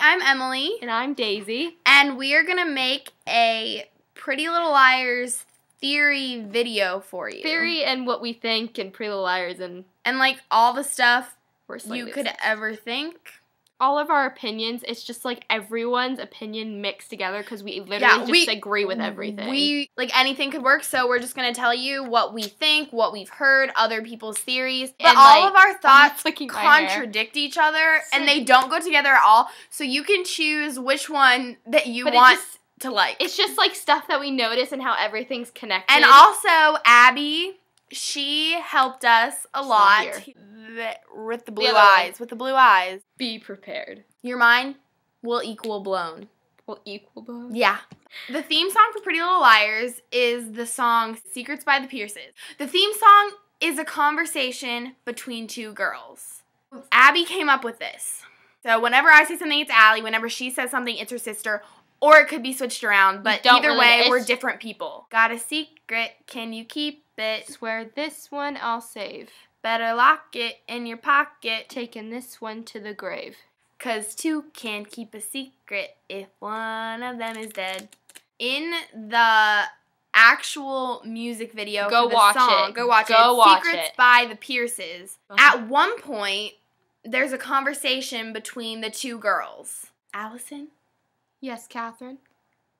I'm Emily. And I'm Daisy. And we are going to make a Pretty Little Liars theory video for you. Theory and what we think and Pretty Little Liars and like all the stuff you could obsessed. ever think. All of our opinions, it's just like everyone's opinion mixed together because we literally just agree with everything. Like anything could work, so we're just going to tell you what we think, what we've heard, other people's theories. But And, all like, of our thoughts flicking my contradict each other, and they don't go together at all, so you can choose which one that you want to like. It's just like stuff that we notice and how everything's connected. And also, Abby, she helped us a lot with the blue eyes. With the blue eyes. Be prepared. Your mind will equal blown. Will equal blown? Yeah. The theme song for Pretty Little Liars is the song Secrets by the Pierces. The theme song is a conversation between two girls. Abby came up with this. So whenever I say something, it's Allie. Whenever she says something, it's her sister. Or it could be switched around, but either way, we're different people. Got a secret, can you keep it? Swear this one I'll save. Better lock it in your pocket. Taking this one to the grave. 'Cause two can't keep a secret if one of them is dead. In the actual music video go for the watch song, it. Go watch it. Secrets by the Pierces. At one point, there's a conversation between the two girls. Allison? Yes, Catherine?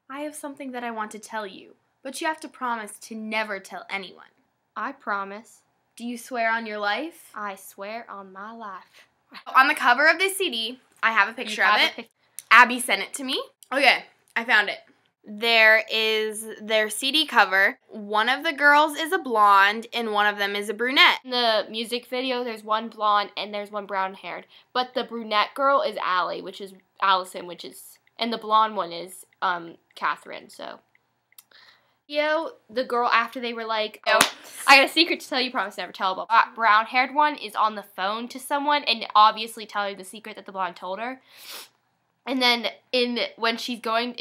I have something that I want to tell you, but you have to promise to never tell anyone. I promise. Do you swear on your life? I sweir on my life. On the cover of this CD, I have a picture of it. Abby sent it to me. Okay, I found it. There is their CD cover. One of the girls is a blonde, and one of them is a brunette. In the music video, there's one blonde and there's one brown-haired. But the brunette girl is Allie, which is Allison, and the blonde one is Catherine, so. The girl, after they were like, oh, I got a secret to tell you, promise never tell. But brown-haired one is on the phone to someone and obviously telling the secret that the blonde told her. And then when she's going,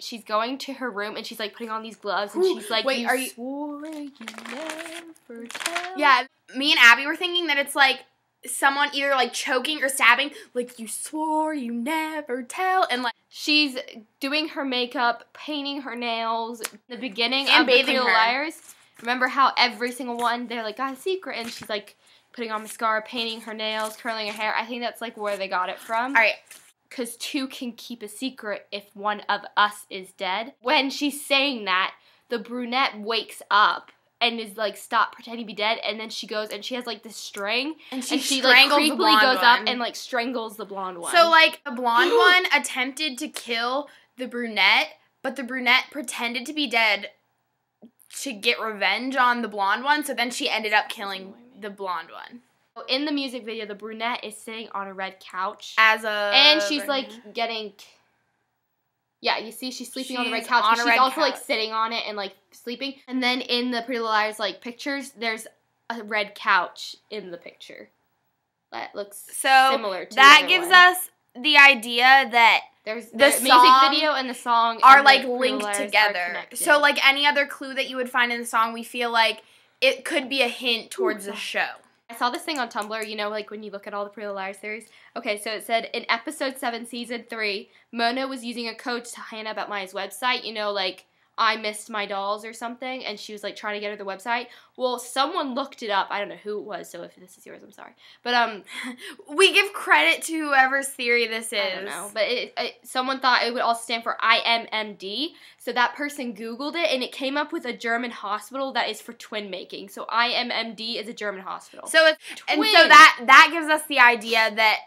she's going to her room and she's like putting on these gloves and she's like, wait, you swore you never tell. Yeah, me and Abby were thinking that it's like someone either like choking or stabbing, like you swore you never tell, and like she's doing her makeup, painting her nails, the beginning and of bathing the Pretty Little her. Liars. Remember how every single one, they're like, got a secret, and she's like putting on mascara, painting her nails, curling her hair. I think that's like where they got it from. All right. Because two can keep a secret if one of us is dead. When she's saying that, the brunette wakes up and is like, stop pretending to be dead, and then she goes and she has like this string, and she like creepily the blonde goes up and like strangles the blonde one. So like the blonde one attempted to kill the brunette, but the brunette pretended to be dead to get revenge on the blonde one, so then she ended up killing the blonde one. In the music video, the brunette is sitting on a red couch. And she's like getting... Yeah, you see she's sleeping on the red couch. She's also like sitting on it and like sleeping. And then in the Pretty Little Liars like pictures, there's a red couch in the picture. That looks similar to that gives us the idea that there's the music video and the song are like linked together. So like any other clue that you would find in the song, we feel like it could be a hint towards the show. I saw this thing on Tumblr, you know, like when you look at all the Pretty Little Liars theories. Okay, so it said, in episode 7, season 3, Mona was using a code to Hannah about Maya's website, you know, like, I missed my dolls or something, and she was, like, trying to get her the website. Well, someone looked it up. I don't know who it was, so if this is yours, I'm sorry. But, we give credit to whoever's theory this is. I don't know, but someone thought it would also stand for IMMD, so that person Googled it, and it came up with a German hospital that is for twin making. So IMMD is a German hospital. So it's and so that gives us the idea that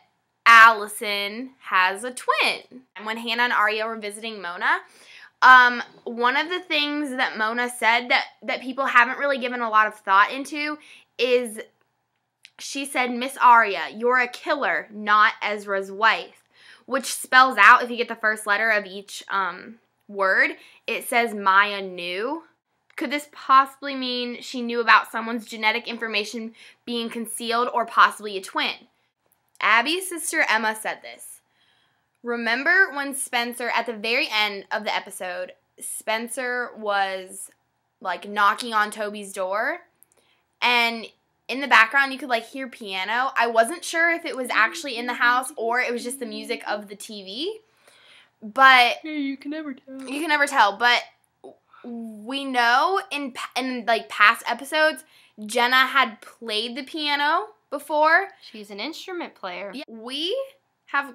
Allison has a twin. And when Hannah and Aria were visiting Mona, one of the things that Mona said that people haven't really given a lot of thought into is she said, Miss Aria, you're a killer, not Ezra's wife, which spells out, if you get the first letter of each word, it says Maya knew. Could this possibly mean she knew about someone's genetic information being concealed or possibly a twin? Abby's sister Emma said this. Remember when Spencer, at the very end of the episode, Spencer was like knocking on Toby's door, and in the background you could like hear piano. I wasn't sure if it was actually in the house or it was just the music of the TV. But yeah, you can never tell. You can never tell, but we know in like past episodes, Jenna had played the piano before. She's an instrument player. Yeah, we have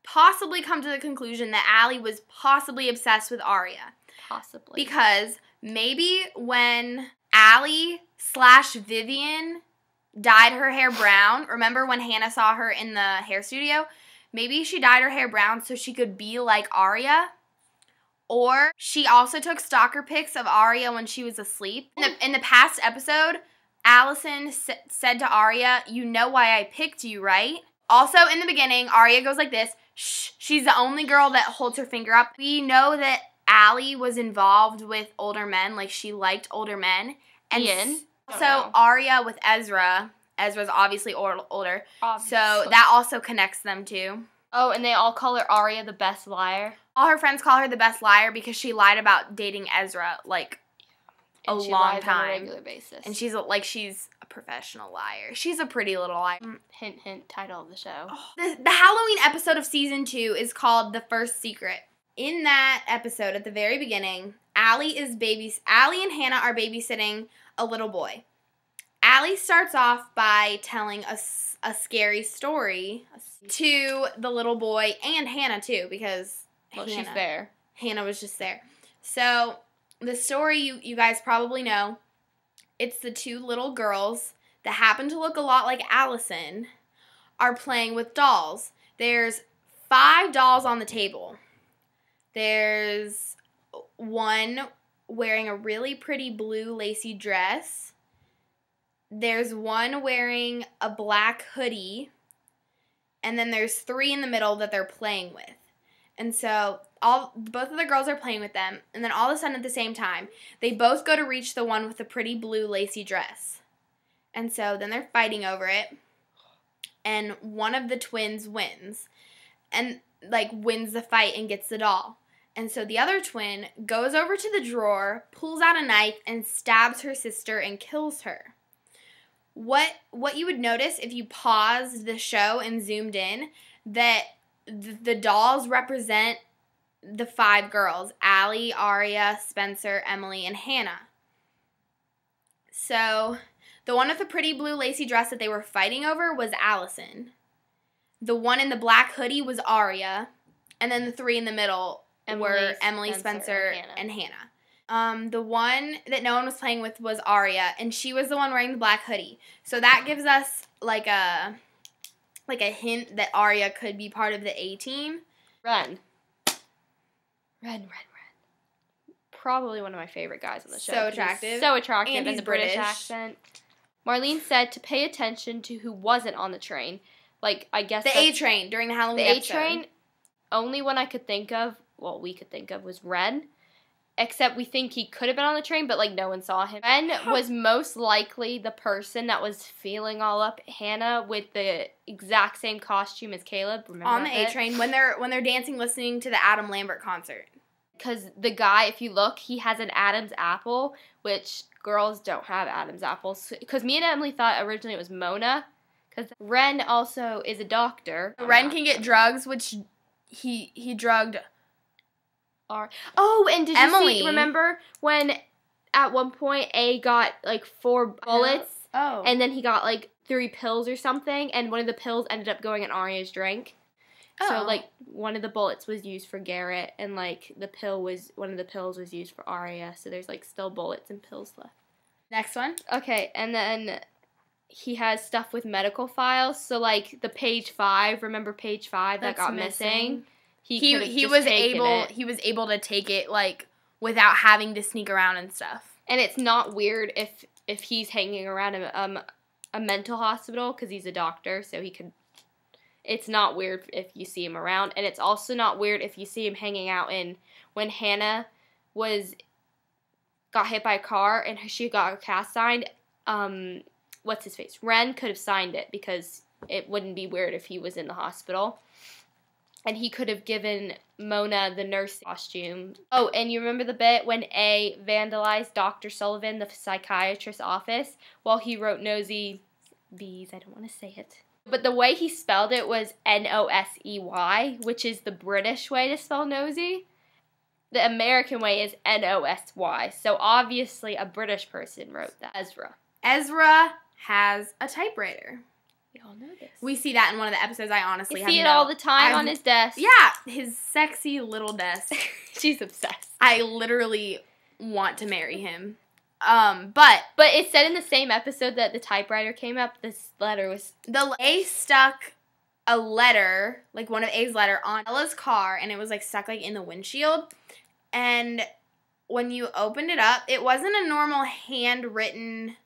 possibly come to the conclusion that Allie was possibly obsessed with Aria. Possibly. Because maybe when Allie/Vivian dyed her hair brown, remember when Hannah saw her in the hair studio? Maybe she dyed her hair brown so she could be like Aria. Or she also took stalker pics of Aria when she was asleep. In the past episode, Allison said to Aria, "You know why I picked you, right?" Also, in the beginning, Aria goes like this. Shh, she's the only girl that holds her finger up. We know that Allie was involved with older men, like she liked older men. And Ian? So Aria with Ezra. Ezra's obviously older. Obviously. So that also connects them too. Oh, and they all call her Aria the best liar. All her friends call her the best liar because she lied about dating Ezra like a long time. On a regular basis. And she's a professional liar. She's a pretty little liar. Hint, hint, title of the show. The Halloween episode of season 2 is called The First Secret. In that episode, at the very beginning, Allie and Hannah are babysitting a little boy. Allie starts off by telling a scary story to the little boy and Hannah too, because she's there. Hannah was just there. So the story you guys probably know, it's the two little girls that happen to look a lot like Allison are playing with dolls. There's 5 dolls on the table. There's one wearing a really pretty blue lacy dress. There's one wearing a black hoodie. And then there's 3 in the middle that they're playing with. And so both of the girls are playing with them. And then all of a sudden at the same time, they both go to reach the one with the pretty blue lacy dress. And so then they're fighting over it. And one of the twins wins. And like wins the fight and gets the doll. And so the other twin goes over to the drawer, pulls out a knife, and stabs her sister and kills her. What you would notice if you paused the show and zoomed in, that the dolls represent the 5 girls, Allie, Aria, Spencer, Emily, and Hannah. So the one with the pretty blue lacy dress that they were fighting over was Allison. The one in the black hoodie was Aria. And then the 3 in the middle were Emily, Spencer, and Hannah. The one that no one was playing with was Aria, and she was the one wearing the black hoodie. So that gives us like a hint that Aria could be part of the A-team. Ren. Probably one of my favorite guys on the show. So attractive. So attractive, and in the British accent. Marlene said to pay attention to who wasn't on the train. Like, I guess the A-train during the Halloween episode. The A-train, only one I could think of, we could think of, was Ren. Except we think he could have been on the train, but, like, no one saw him. Ren was most likely the person that was feeling all up Hannah with the exact same costume as Caleb. Remember on the A-train when they're dancing, listening to the Adam Lambert concert. Because the guy, if you look, he has an Adam's apple, which girls don't have Adam's apples. Because me and Emily thought originally it was Mona. Because Ren also is a doctor. Ren can get drugs, which he drugged. Oh, and did you see, remember when at one point A got like 4 bullets? Oh. And then he got like 3 pills or something, and one of the pills ended up going in Aria's drink. Oh. So like one of the bullets was used for Garrett, and like one of the pills was used for Aria. So there's like still bullets and pills left. Next one. Okay, and then he has stuff with medical files. So like the page 5, remember page 5 that got missing? He was able to take it like without having to sneak around and stuff. And it's not weird if he's hanging around a mental hospital because he's a doctor, so he could. It's not weird if you see him around, and it's also not weird if you see him hanging out when Hannah got hit by a car and she got her cast signed. What's his face? Ren could have signed it because it wouldn't be weird if he was in the hospital. And he could have given Mona the nurse costume. Oh, and you remember the bit when A vandalized Dr. Sullivan, the psychiatrist's office, while he wrote nosy V's. I don't want to say it. But the way he spelled it was Nosey, which is the British way to spell nosy. The American way is Nosy. So obviously a British person wrote that. Ezra. Ezra has a typewriter. We all know this. We see that in one of the episodes. I honestly see it all the time on his desk. Yeah, his sexy little desk. She's obsessed. I literally want to marry him. But it said in the same episode that the typewriter came up, this letter was... A stuck a letter, like one of A's letter, on Ella's car, and it was like stuck like in the windshield. And when you opened it up, it wasn't a normal handwritten,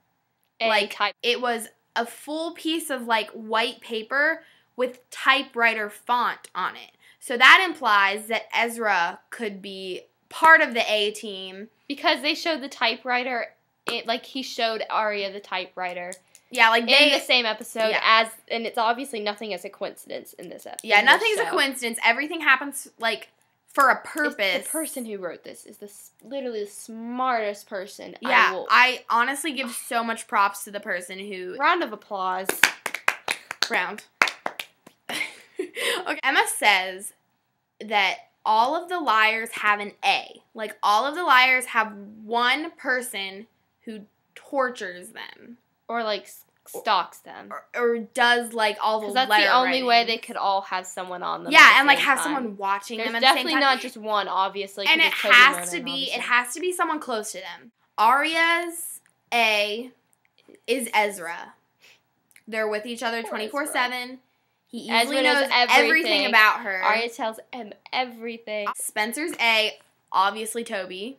it was a full piece of like white paper with typewriter font on it. So that implies that Ezra could be part of the A team. Because they showed the typewriter, he showed Arya the typewriter. Yeah, like in the same episode and it's obviously nothing as a coincidence in this episode. Yeah, nothing's a coincidence. Everything happens like for a purpose. The person who wrote this is literally the smartest person. Yeah, I honestly give so much props to the person who... Round of applause. Round. Okay, Emma says that all of the liars have an A. Like, all of the liars have one person who tortures them. Or, like, stalks them. Or does, like, all the letter Because that's the only way they could all have someone on them. Yeah, and, like, have someone watching them at the same time. There's definitely not just one, obviously. And it has to be someone close to them. Arya's A is Ezra. They're with each other 24/7. He easily knows everything about her. Arya tells him everything. Spencer's A, obviously Toby.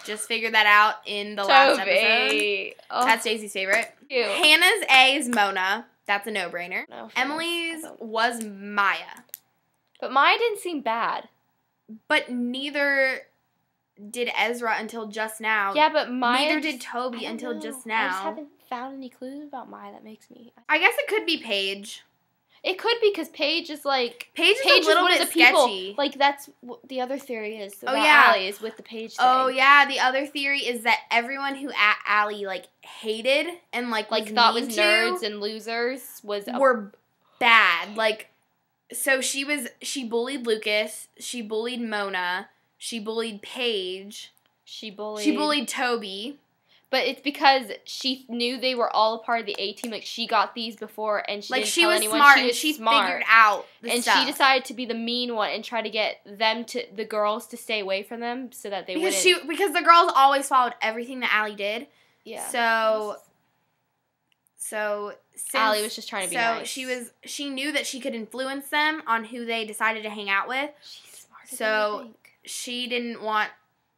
Just figured that out in the last episode. Oh. That's Stacey's favorite. Ew. Hannah's A is Mona. That's a no-brainer. No, Emily's was Maya. But Maya didn't seem bad. But neither did Ezra until just now. Yeah, but Maya... Neither did Toby until just now. I just haven't found any clues about Maya that makes me... I guess it could be Paige. It could be because Paige is like... Paige is a little bit sketchy. Like, that's what the other theory is about Allie, is with the Paige thing. Oh, yeah. The other theory is that everyone who Allie, like, hated and, like thought was nerds and losers were bad. Like, so she bullied Lucas. She bullied Mona. She bullied Paige. She bullied Toby. But it's because she knew they were all a part of the A-team. Like, she got these before, and she didn't tell anyone. Smart, and she figured out the stuff. And she decided to be the mean one and try to get the girls to stay away from them so that they wouldn't. Because the girls always followed everything that Allie did. Yeah. So Allie was just trying to be nice. She knew that she could influence them on who they decided to hang out with. She's smarter than you think. She didn't want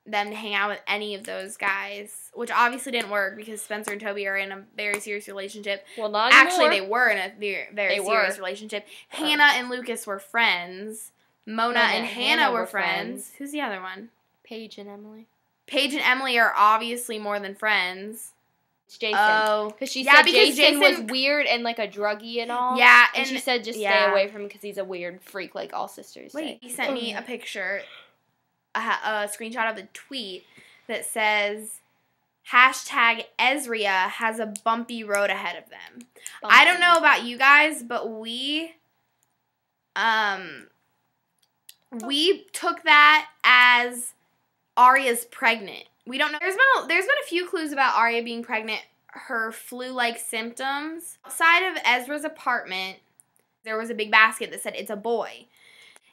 them to hang out with any of those guys, which obviously didn't work because Spencer and Toby are in a very serious relationship. Well, not anymore. Actually, they were in a very serious relationship. Hannah and Lucas were friends. Mona and Hannah were friends. Who's the other one? Paige and Emily. Paige and Emily are obviously more than friends. It's Jason. Oh. Because she said Jason was weird and like a druggie and all. Yeah. And she said just stay away from him because he's a weird freak like all sisters say. He sent me a picture, a screenshot of the tweet that says, #Ezria has a bumpy road ahead of them. I don't know about you guys, but we took that as Arya's pregnant. We don't know. There's been a few clues about Arya being pregnant. Her flu-like symptoms. Outside of Ezra's apartment, there was a big basket that said it's a boy.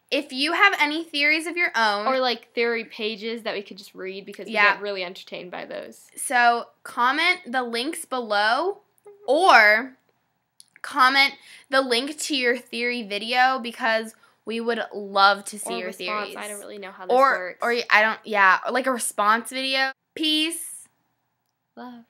If you have any theories of your own, or like theory pages that we could just read because we get really entertained by those. So comment the links below, or comment the link to your theory video because we would love to see your theories. I don't really know how this works. Or like a response video. Peace. Love.